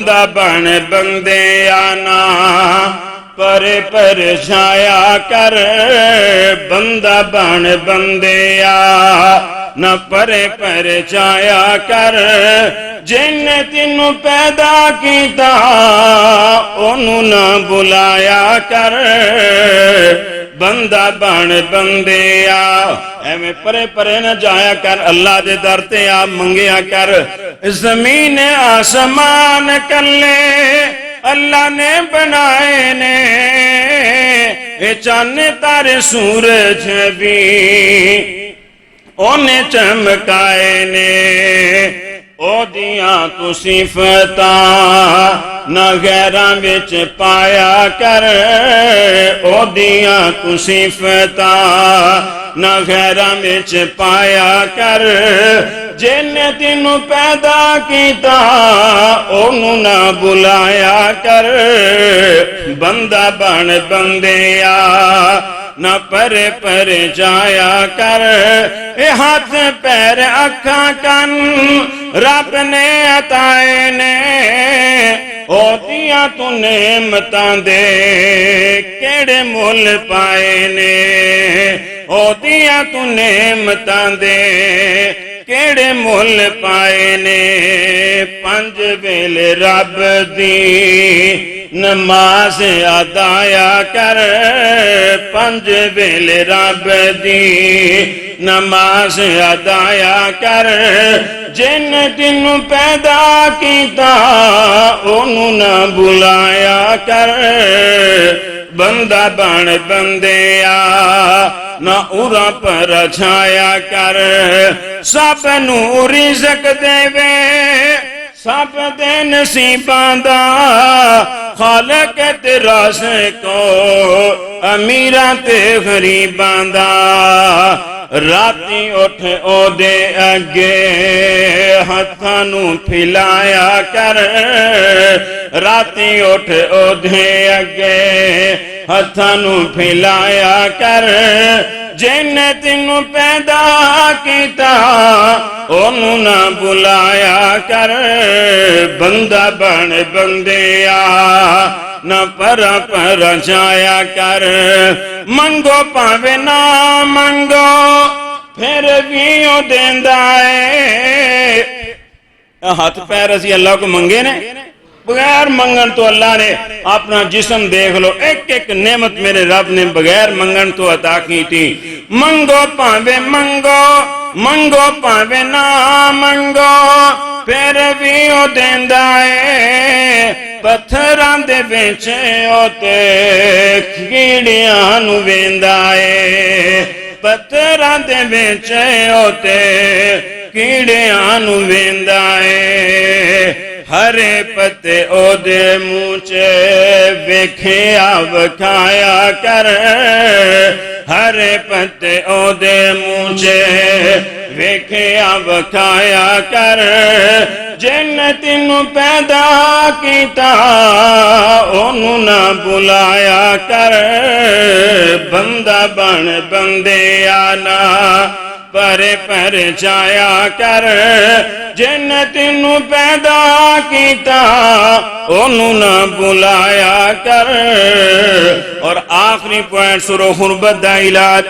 बंदा बन बंदे आना परे पर छाया कर, बंदा बन बंदे आ न परे पर छाया कर। जिन्ने तेनू पैदा किया ओनू ना बुलाया कर, बंदा बन बंदे आ। एवें परे परे न जाया कर, अल्लाह दे दर ते आ मंगिया कर। जमीन आसमान कल्ले अल्लाह ने बनाए ने, ये चांद तारे सूरज भी ओने चमकाए ने। ओदियां तू सिफता न गैरां विच पाया कर, ओदियां तू सिफता न गैरां विच पाया कर। जिन्ने तेनू पैदा किया ओनू ना बुलाया कर, बंदा बन बंदे आ न परे परे जाया कर। ए हाथ पैर अखा कन रब ने अताए ने, ओदियां तू नेमतां दे केड़े मुल पाए ने, ओदियां तू नेमतां दे केड़े मुल पाए ने। पंज वेले रब दी नमाज अदाया कर, पंज वेले रब दी नमाज अदाया कर। जिन तेनू पैदा किया ओनू ना बुलाया कर, बंदा बन बंदे आ ना उरा पर छाया कर। सब नू रिज़्क देवे सब दे नसीबां दा, खालक ते राज़िको अमीरां ते गरीबां दा। राती उठ ओदे अगे हत्थां नू फिलाया कर, राती उठ ओदे अगे हत्थां नू फिलाया कर। जिन्ने तेनू पैदा किया ओनू ना बुलाया कर, बंदा बन बंदे आ न परा पर जाया कर। मंगो भावे ना मंगो फिर भी ओ देंदा है। हाथ पैर असी अल्लाह को मंगे ने, बगैर मंगन तो अल्लाह ने अपना जिस्म देख लो, एक एक नेमत मेरे रब ने बगैर मंगन तो अता की थी। मंगो भावे मंगो मंगो भावे ना मंगो फिर भी ओ देंदा है। पत्थरां दे विच ओ ते कीड़ियां नू वेंदा है, पत्थरां दे विच ओ ते कीड़ियां नू वेंदा है। हरे पत्ते ओदे मुँह च वेखिया वखाया कर, हरे पत्ते ओदे मुँह च वेखिया वखाया कर। जिन तेनू पैदा किया ओनू ना बुलाया कर, बंदा बन बंदे आना परे पर जाया कर। जिन तेनू पैदा किया ओनू ना बुलाया कर। और आखिरी पॉइंट सुरो गुरबत दा इलाज।